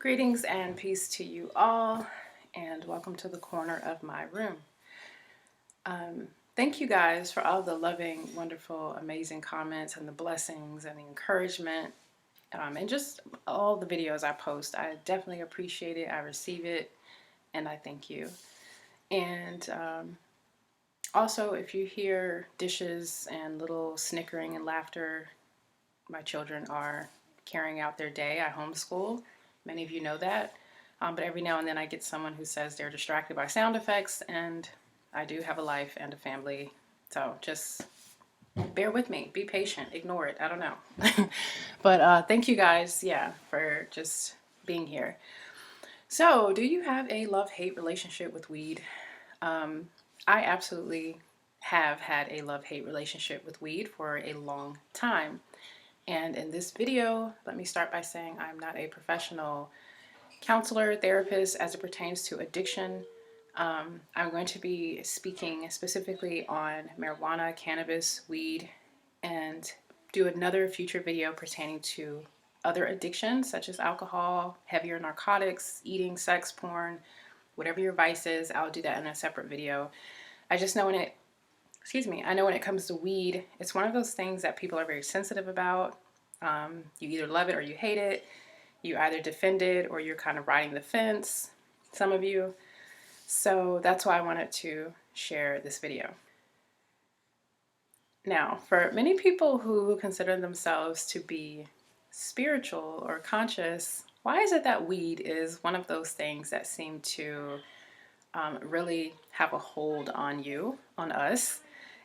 Greetings and peace to you all, and welcome to the corner of my room. Thank you guys for all the loving, wonderful, amazing comments and the blessings and the encouragement, and just all the videos I post. I definitely appreciate it. I receive it, and I thank you. And also, if you hear dishes and little snickering and laughter, my children are carrying out their day. I homeschool. Many of you know that. But every now and then I get someone who says they're distracted by sound effects, and I do have a life and a family. So just bear with me. Be patient. Ignore it. I don't know. But thank you guys, for just being here. So, do you have a love-hate relationship with weed? I absolutely have had a love-hate relationship with weed for a long time. And in this video, let me start by saying I'm not a professional counselor, therapist as it pertains to addiction. I'm going to be speaking specifically on marijuana, cannabis, weed, and do another future video pertaining to other addictions such as alcohol, heavier narcotics, eating, sex, porn, whatever your vice is. I'll do that in a separate video. I just know I know when it comes to weed, it's one of those things that people are very sensitive about. You either love it or you hate it. You either defend it or you're kind of riding the fence, some of you. So that's why I wanted to share this video. Now, for many people who consider themselves to be spiritual or conscious, why is it that weed is one of those things that seem to really have a hold on you, on us?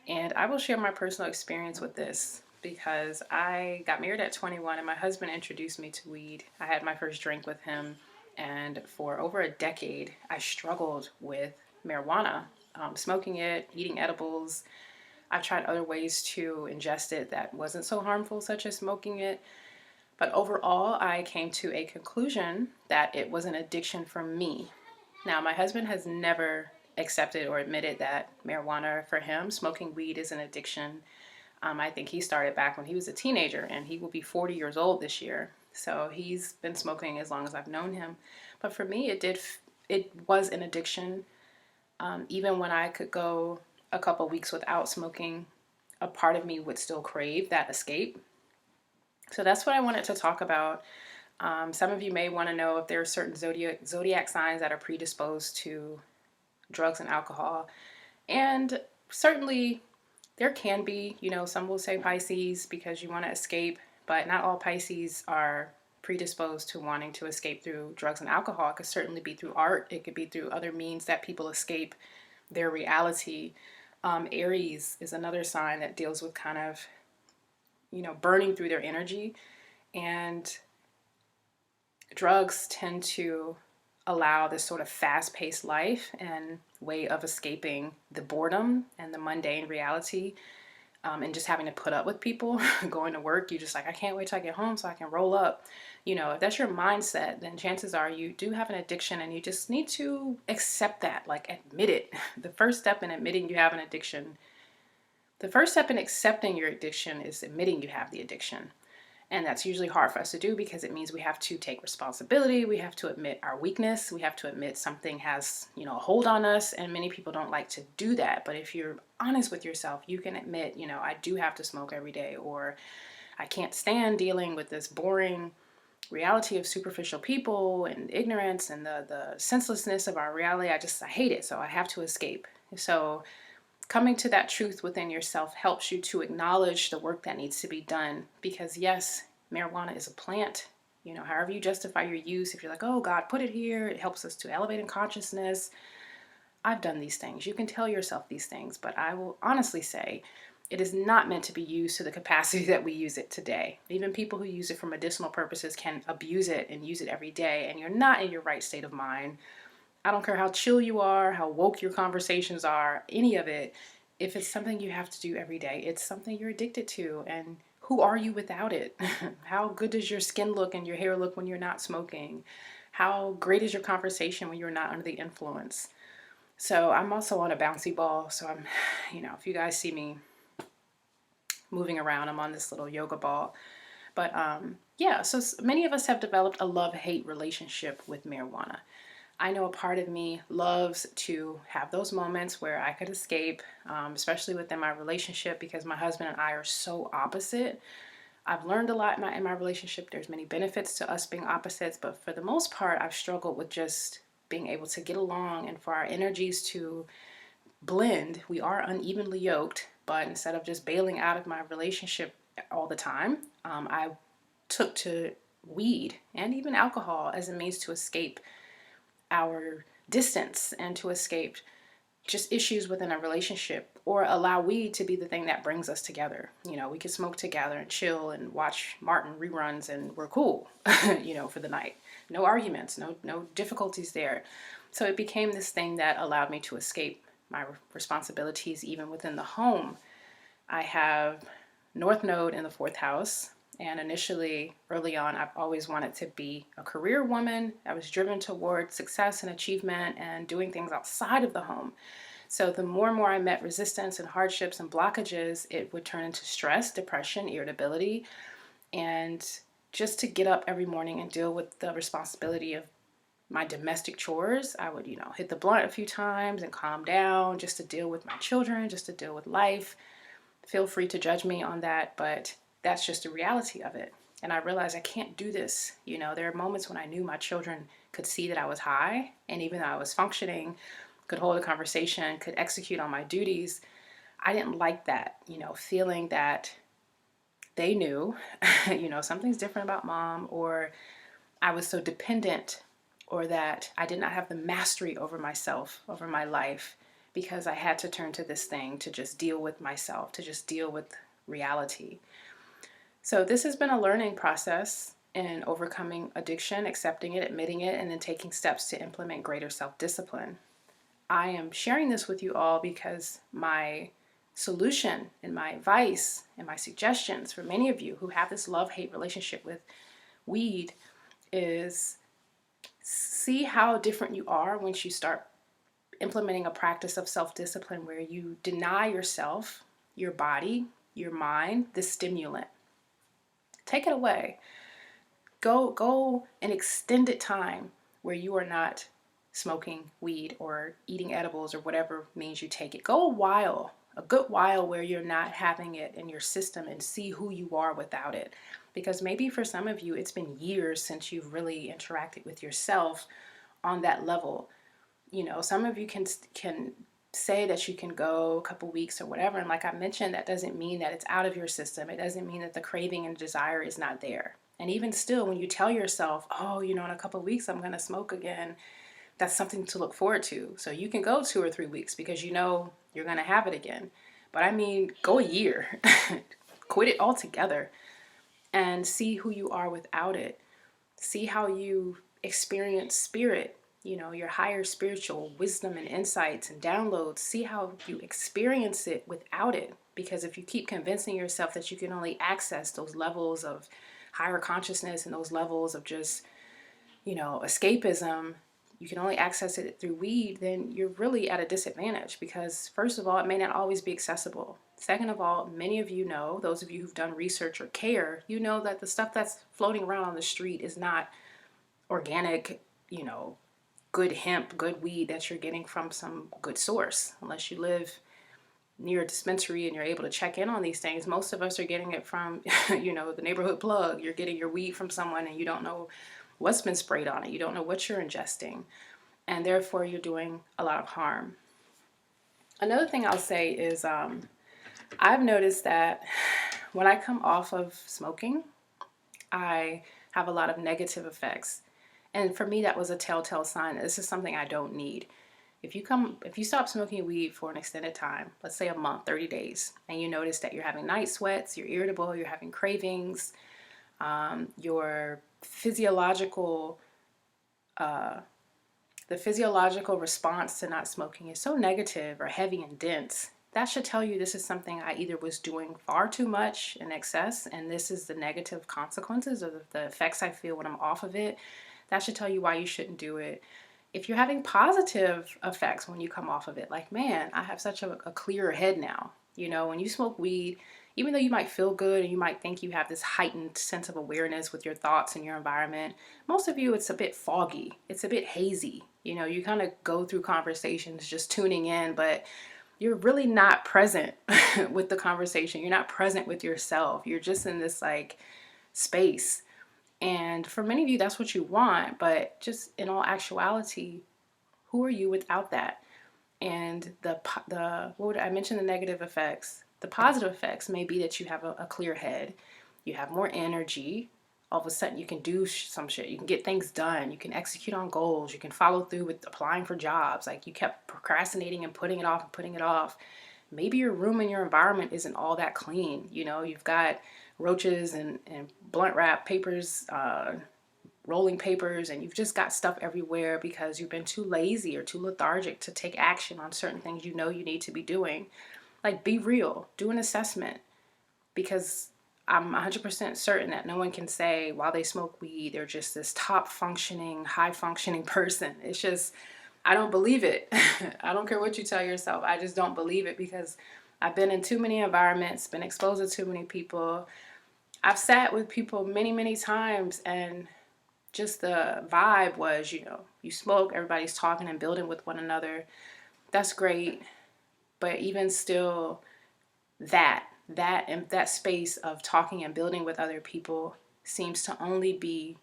And I will share my personal experience with this because I got married at 21 and my husband introduced me to weed. I had my first drink with him, and for over a decade, I struggled with marijuana, smoking it, eating edibles. I've tried other ways to ingest it that wasn't so harmful, such as smoking it. But overall, I came to a conclusion that it was an addiction for me. Now, my husband has never accepted or admitted that marijuana for him, smoking weed, is an addiction. I think he started back when he was a teenager, and he will be 40 years old this year. So he's been smoking as long as I've known him. But for me, it was an addiction. Even when I could go a couple weeks without smoking, a part of me would still crave that escape. So that's what I wanted to talk about. Some of you may want to know if there are certain zodiac signs that are predisposed to drugs and alcohol. And certainly there can be, some will say Pisces because you want to escape, but not all Pisces are predisposed to wanting to escape through drugs and alcohol. It could certainly be through art. It could be through other means that people escape their reality. Aries is another sign that deals with kind of, burning through their energy. And drugs tend to allow this sort of fast-paced life and way of escaping the boredom and the mundane reality, and just having to put up with people. Going to work, you're just like, I can't wait till I get home so I can roll up. If that's your mindset, then chances are you do have an addiction, and you just need to accept that, like admit it. The first step in admitting you have an addiction, the first step in accepting your addiction is admitting you have the addiction. And that's usually hard for us to do because it means we have to take responsibility. We have to admit our weakness. We have to admit something has, a hold on us. And many people don't like to do that. But if you're honest with yourself, you can admit, I do have to smoke every day, or I can't stand dealing with this boring reality of superficial people and ignorance and the senselessness of our reality. I hate it. So I have to escape. So coming to that truth within yourself helps you to acknowledge the work that needs to be done. Because yes, marijuana is a plant. However you justify your use, if you're like, oh, God put it here, it helps us to elevate in consciousness. I've done these things. You can tell yourself these things, but I will honestly say it is not meant to be used to the capacity that we use it today. Even people who use it for medicinal purposes can abuse it and use it every day, and you're not in your right state of mind. I don't care how chill you are, how woke your conversations are, any of it. If it's something you have to do every day, it's something you're addicted to. And who are you without it? How good does your skin look and your hair look when you're not smoking? How great is your conversation when you're not under the influence? So I'm also on a bouncy ball. So I'm, if you guys see me moving around, I'm on this little yoga ball. But Yeah, so many of us have developed a love-hate relationship with marijuana. I know a part of me loves to have those moments where I could escape, especially within my relationship, because my husband and I are so opposite. I've learned a lot in my relationship. There's many benefits to us being opposites, but for the most part, I've struggled with just being able to get along and for our energies to blend. We are unevenly yoked, but instead of just bailing out of my relationship all the time, I took to weed and even alcohol as a means to escape our distance and to escape just issues within a relationship, or allow weed to be the thing that brings us together. We could smoke together and chill and watch Martin reruns and we're cool, for the night. No arguments, no difficulties there. So it became this thing that allowed me to escape my responsibilities even within the home. I have North Node in the fourth house. And initially, early on, I've always wanted to be a career woman. I was driven toward success and achievement and doing things outside of the home. So the more and more I met resistance and hardships and blockages, it would turn into stress, depression, irritability, and just to get up every morning and deal with the responsibility of my domestic chores. I would, hit the blunt a few times and calm down just to deal with my children, just to deal with life. Feel free to judge me on that, but that's just the reality of it. And I realized I can't do this. There are moments when I knew my children could see that I was high, and even though I was functioning, could hold a conversation, could execute on my duties, I didn't like that, feeling that they knew, something's different about mom, or I was so dependent, or that I did not have the mastery over myself, over my life, because I had to turn to this thing to just deal with myself, to just deal with reality. So this has been a learning process in overcoming addiction, accepting it, admitting it, and then taking steps to implement greater self-discipline. I am sharing this with you all because my solution and my advice and my suggestions for many of you who have this love-hate relationship with weed is see how different you are once you start implementing a practice of self-discipline where you deny yourself, your body, your mind, the stimulant. Take it away. Go an extended time where you are not smoking weed or eating edibles or whatever means you take it. Go a good while where you're not having it in your system, and see who you are without it. Because maybe for some of you, it's been years since you've really interacted with yourself on that level. Some of you can say that you can go a couple weeks or whatever. And like I mentioned, that doesn't mean that it's out of your system. It doesn't mean that the craving and desire is not there. And even still, when you tell yourself, oh, in a couple weeks, I'm going to smoke again, that's something to look forward to. So you can go 2 or 3 weeks because you're going to have it again. But I mean, go a year, quit it altogether, and see who you are without it. See how you experience spirit, your higher spiritual wisdom and insights and downloads. See how you experience it without it. Because if you keep convincing yourself that you can only access those levels of higher consciousness and those levels of just, escapism, you can only access it through weed, then you're really at a disadvantage because, first of all, it may not always be accessible. Second of all, many of you know, those of you who've done research or care, you know that the stuff that's floating around on the street is not organic, good hemp, good weed that you're getting from some good source. Unless you live near a dispensary and you're able to check in on these things, most of us are getting it from, the neighborhood plug. You're getting your weed from someone and you don't know what's been sprayed on it. You don't know what you're ingesting. And therefore, you're doing a lot of harm. Another thing I'll say is I've noticed that when I come off of smoking, I have a lot of negative effects. And for me, that was a telltale sign that this is something I don't need. If you stop smoking weed for an extended time, let's say a month, 30 days, and you notice that you're having night sweats, you're irritable, you're having cravings, your physiological, the physiological response to not smoking is so negative or heavy and dense, that should tell you this is something I either was doing far too much in excess, and this is the negative consequences or the effects I feel when I'm off of it. That should tell you why you shouldn't do it. If you're having positive effects when you come off of it, like, man, I have such a clearer head now. When you smoke weed, even though you might feel good and you might think you have this heightened sense of awareness with your thoughts and your environment, most of you, it's a bit foggy. It's a bit hazy. You know, you kind of go through conversations just tuning in, but you're really not present with the conversation. You're not present with yourself. You're just in this like space. And for many of you, that's what you want. But just in all actuality, who are you without that? And I mentioned the negative effects. The positive effects may be that you have a clear head, you have more energy. All of a sudden, you can do some shit. You can get things done. You can execute on goals. You can follow through with applying for jobs. Like you kept procrastinating and putting it off and putting it off. Maybe your room and your environment isn't all that clean. You know, you've got roaches and blunt wrap papers, rolling papers, and you've just got stuff everywhere because you've been too lazy or too lethargic to take action on certain things you know you need to be doing. Like, be real, do an assessment, because I'm 100% certain that no one can say while they smoke weed, they're just this top functioning, high functioning person. It's just, I don't believe it. I don't care what you tell yourself. I just don't believe it because I've been in too many environments, been exposed to too many people. I've sat with people many, many times, and just the vibe was, you know, you smoke, everybody's talking and building with one another. That's great. But even still, that space of talking and building with other people seems to only be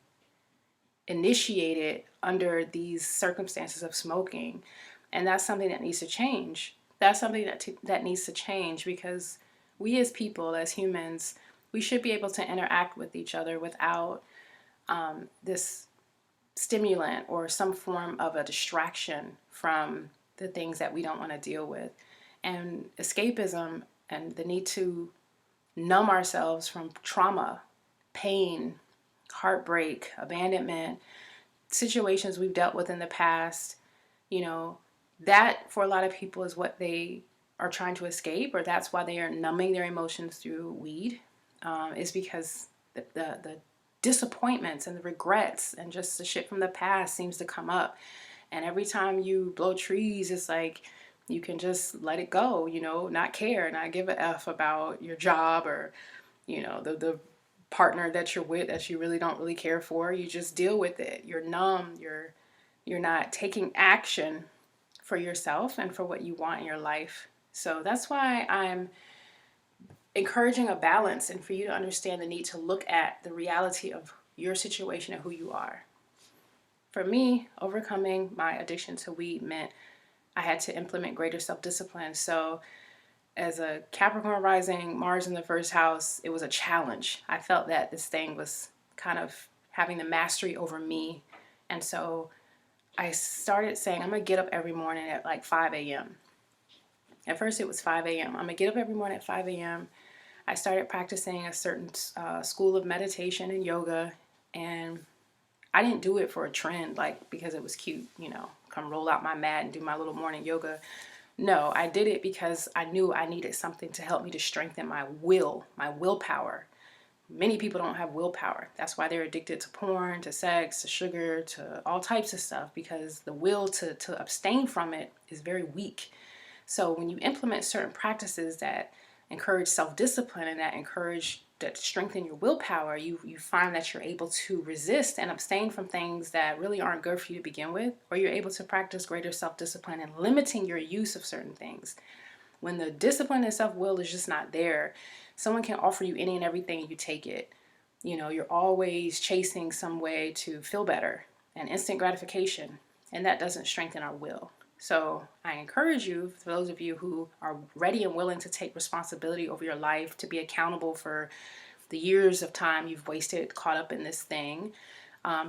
initiated under these circumstances of smoking. And that's something that needs to change. That's something that needs to change, because we as people, as humans, we should be able to interact with each other without this stimulant or some form of a distraction from the things that we don't want to deal with. And escapism and the need to numb ourselves from trauma, pain, heartbreak, abandonment, situations we've dealt with in the past, you know, that for a lot of people is what they are trying to escape, or that's why they are numbing their emotions through weed, is because the disappointments and the regrets and just the shit from the past seems to come up. And every time you blow trees, it's like you can just let it go, you know, not care, not give a F about your job or, you know, the partner that you're with that you really don't really care for. You just deal with it. You're numb. You're not taking action for yourself and for what you want in your life. So that's why I'm encouraging a balance, and for you to understand the need to look at the reality of your situation and who you are. For me, overcoming my addiction to weed meant I had to implement greater self-discipline. So as a Capricorn rising, Mars in the first house, it was a challenge. I felt that this thing was kind of having the mastery over me. And so I started saying, I'm going to get up every morning at like 5 a.m. At first it was 5 a.m. I'm going to get up every morning at 5 a.m. I started practicing a certain school of meditation and yoga, and I didn't do it for a trend, like because it was cute, you know, come roll out my mat and do my little morning yoga. No, I did it because I knew I needed something to help me to strengthen my willpower. Many people don't have willpower. That's why they're addicted to porn, to sex, to sugar, to all types of stuff, because the will to abstain from it is very weak. So when you implement certain practices that encourage self-discipline and that strengthen your willpower, you find that you're able to resist and abstain from things that really aren't good for you to begin with, or you're able to practice greater self-discipline and limiting your use of certain things. When the discipline and self-will is just not there, someone can offer you any and everything and you take it. You know, you're always chasing some way to feel better and instant gratification, and that doesn't strengthen our will. So I encourage you, for those of you who are ready and willing to take responsibility over your life, to be accountable for the years of time you've wasted caught up in this thing,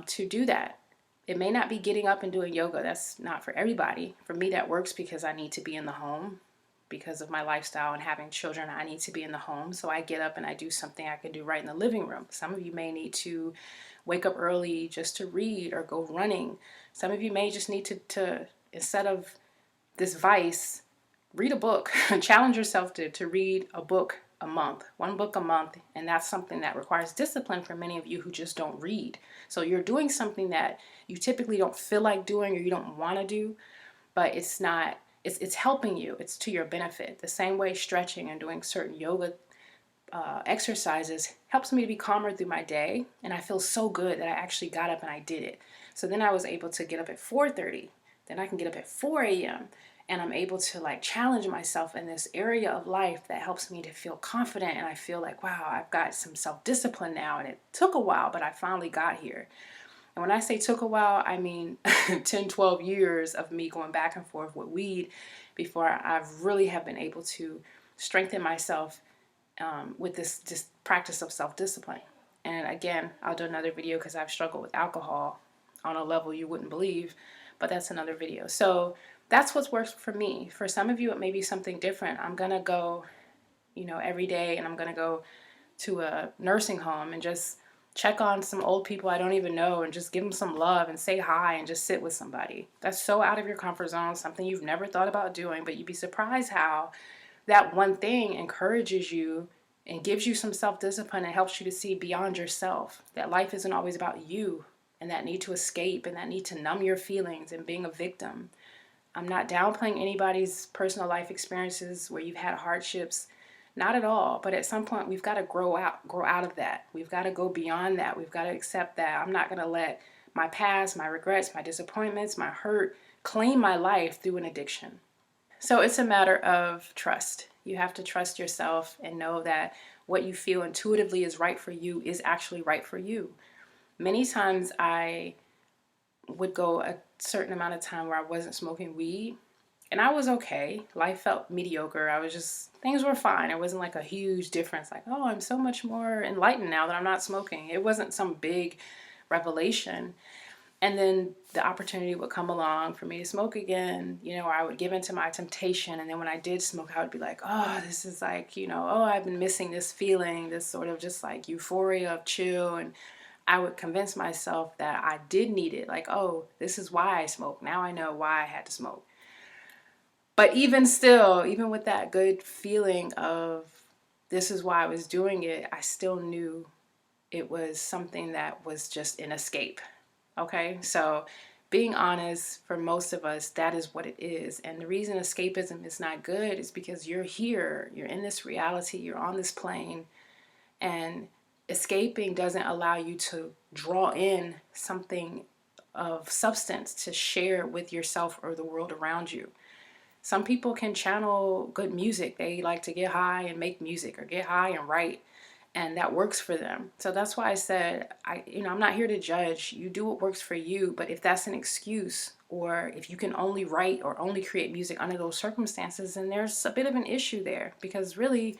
to do that. It may not be getting up and doing yoga. That's not for everybody. For me, that works because I need to be in the home. Because of my lifestyle and having children, I need to be in the home. So I get up and I do something I can do right in the living room. Some of you may need to wake up early just to read or go running. Some of you may just need to instead of this vice, read a book. Challenge yourself to read a book a month, one book a month. And that's something that requires discipline for many of you who just don't read. So you're doing something that you typically don't feel like doing or you don't want to do, but it's helping you. It's to your benefit. The same way stretching and doing certain yoga exercises helps me to be calmer through my day, and I feel so good that I actually got up and I did it. So then I was able to get up at 4:30. Then I can get up at 4 a.m. and I'm able to like challenge myself in this area of life that helps me to feel confident, and I feel like, wow, I've got some self-discipline now, and it took a while, but I finally got here. And when I say took a while, I mean 10, 12 years of me going back and forth with weed before I've really have been able to strengthen myself with this just practice of self-discipline. And again, I'll do another video because I've struggled with alcohol on a level you wouldn't believe, but that's another video. So that's what's worked for me. For some of you, it may be something different. I'm gonna go, every day, and I'm gonna go to a nursing home and just check on some old people I don't even know and just give them some love and say hi and just sit with somebody. That's so out of your comfort zone, something you've never thought about doing, but you'd be surprised how that one thing encourages you and gives you some self-discipline and helps you to see beyond yourself, that life isn't always about you and that need to escape and that need to numb your feelings and being a victim. I'm not downplaying anybody's personal life experiences where you've had hardships, not at all. But at some point, we've got to grow out of that. We've got to go beyond that. We've got to accept that I'm not going to let my past, my regrets, my disappointments, my hurt claim my life through an addiction. So it's a matter of trust. You have to trust yourself and know that what you feel intuitively is right for you is actually right for you. Many times I would go a certain amount of time where I wasn't smoking weed, and I was okay. Life felt mediocre. Things were fine. It wasn't like a huge difference, like, oh, I'm so much more enlightened now that I'm not smoking. It wasn't some big revelation. And then the opportunity would come along for me to smoke again, I would give into my temptation. And then when I did smoke, I would be like, oh, this is like, oh, I've been missing this feeling, this sort of just like euphoria of chill. And I would convince myself that I did need it. Like, oh, this is why I smoke. Now I know why I had to smoke. But even still, even with that good feeling of this is why I was doing it, I still knew it was something that was just an escape. Okay, so being honest, for most of us, that is what it is. And the reason escapism is not good is because you're here, you're in this reality, you're on this plane, and escaping doesn't allow you to draw in something of substance to share with yourself or the world around you. Some people can channel good music. They like to get high and make music or get high and write, and that works for them. So that's why I said, I'm not here to judge. You do what works for you, but if that's an excuse, or if you can only write or only create music under those circumstances, then there's a bit of an issue there, because really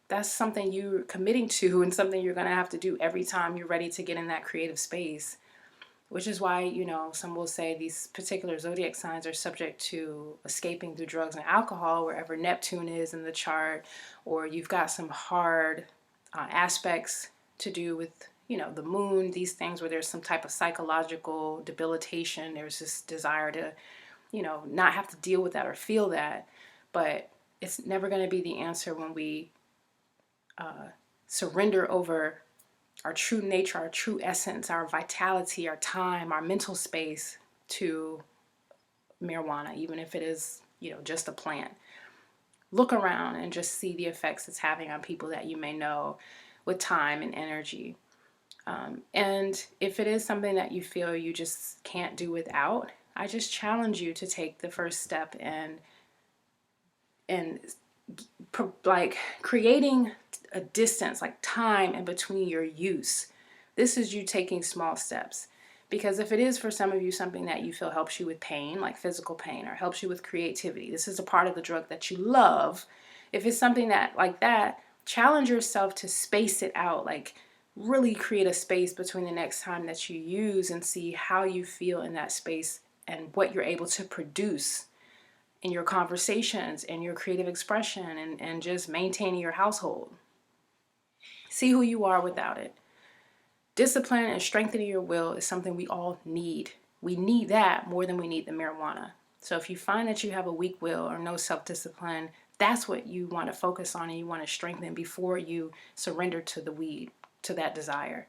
that's something you're committing to and something you're going to have to do every time you're ready to get in that creative space. Which is why, some will say these particular zodiac signs are subject to escaping through drugs and alcohol, wherever Neptune is in the chart, or you've got some hard aspects to do with, the moon, these things where there's some type of psychological debilitation. There's this desire to, not have to deal with that or feel that. But it's never going to be the answer when we surrender over our true nature, our true essence, our vitality, our time, our mental space to marijuana, even if it is, just a plant. Look around and just see the effects it's having on people that you may know with time and energy. And if it is something that you feel you just can't do without, I just challenge you to take the first step and like creating a distance, like time in between your use. This is you taking small steps. Because if it is for some of you something that you feel helps you with pain, like physical pain, or helps you with creativity, this is a part of the drug that you love. If it's something that like that, challenge yourself to space it out, like really create a space between the next time that you use and see how you feel in that space and what you're able to produce in your conversations and your creative expression and just maintaining your household. See who you are without it. Discipline and strengthening your will is something we all need. We need that more than we need the marijuana. So if you find that you have a weak will or no self-discipline, that's what you want to focus on and you want to strengthen before you surrender to the weed, to that desire.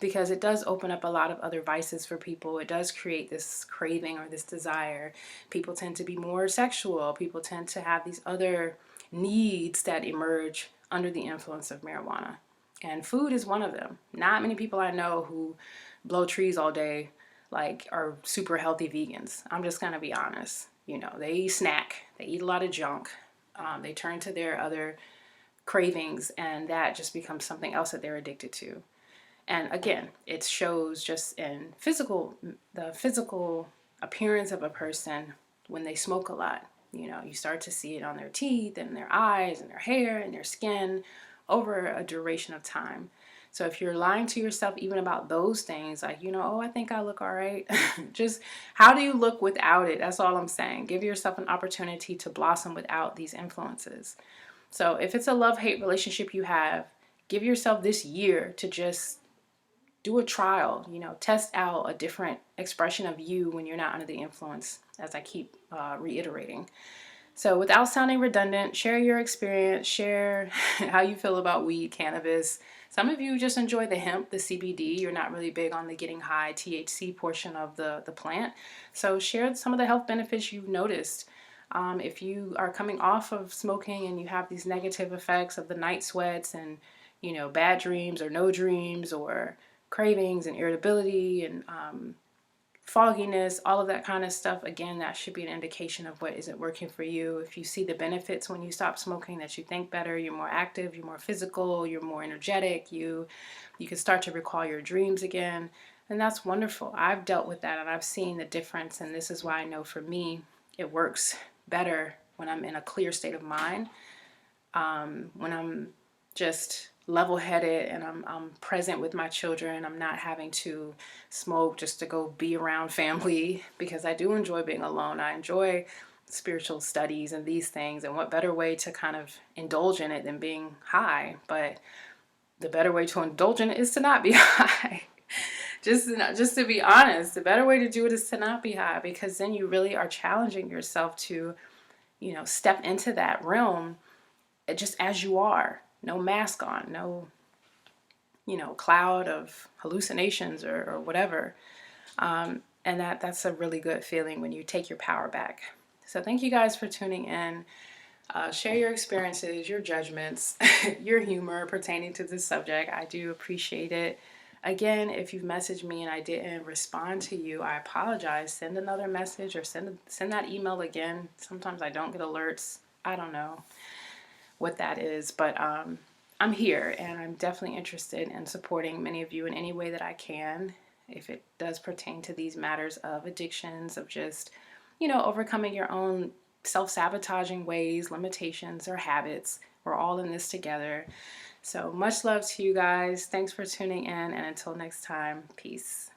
Because it does open up a lot of other vices for people. It does create this craving or this desire. People tend to be more sexual. People tend to have these other needs that emerge under the influence of marijuana. And food is one of them. Not many people I know who blow trees all day like are super healthy vegans. I'm just gonna be honest. You know, they eat snack, they eat a lot of junk, they turn to their other cravings, and that just becomes something else that they're addicted to. And again, it shows just in the physical appearance of a person when they smoke a lot. You know, you start to see it on their teeth and their eyes and their hair and their skin over a duration of time. So if you're lying to yourself even about those things, like, you know, oh, I think I look all right. Just how do you look without it? That's all I'm saying. Give yourself an opportunity to blossom without these influences. So if it's a love-hate relationship you have, give yourself this year to just do a trial, you know, test out a different expression of you when you're not under the influence, as I keep reiterating. So without sounding redundant, share your experience, share how you feel about weed, cannabis. Some of you just enjoy the hemp, the CBD. You're not really big on the getting high THC portion of the plant. So share some of the health benefits you've noticed. If you are coming off of smoking and you have these negative effects of the night sweats and, you know, bad dreams or no dreams or cravings and irritability and fogginess, all of that kind of stuff, again, that should be an indication of what isn't working for you. If you see the benefits when you stop smoking, that you think better, you're more active, you're more physical, you're more energetic, you can start to recall your dreams again, and that's wonderful. I've dealt with that and I've seen the difference, and this is why I know for me it works better when I'm in a clear state of mind, when I'm just level-headed and I'm present with my children. I'm not having to smoke just to go be around family, because I do enjoy being alone. I enjoy spiritual studies and these things, and what better way to kind of indulge in it than being high? But the better way to indulge in it is to not be high. Just to be honest, the better way to do it is to not be high, because then you really are challenging yourself to, you know, step into that realm just as you are. No mask on, no, you know, cloud of hallucinations or whatever. And that's a really good feeling when you take your power back. So thank you guys for tuning in. Share your experiences, your judgments, your humor pertaining to this subject. I do appreciate it. Again, if you've messaged me and I didn't respond to you, I apologize. Send another message or send that email again. Sometimes I don't get alerts. I don't know what that is, but I'm here and I'm definitely interested in supporting many of you in any way that I can, if it does pertain to these matters of addictions, of just, you know, overcoming your own self-sabotaging ways, limitations, or habits. We're all in this together. So much love to you guys. Thanks for tuning in, and until next time, peace.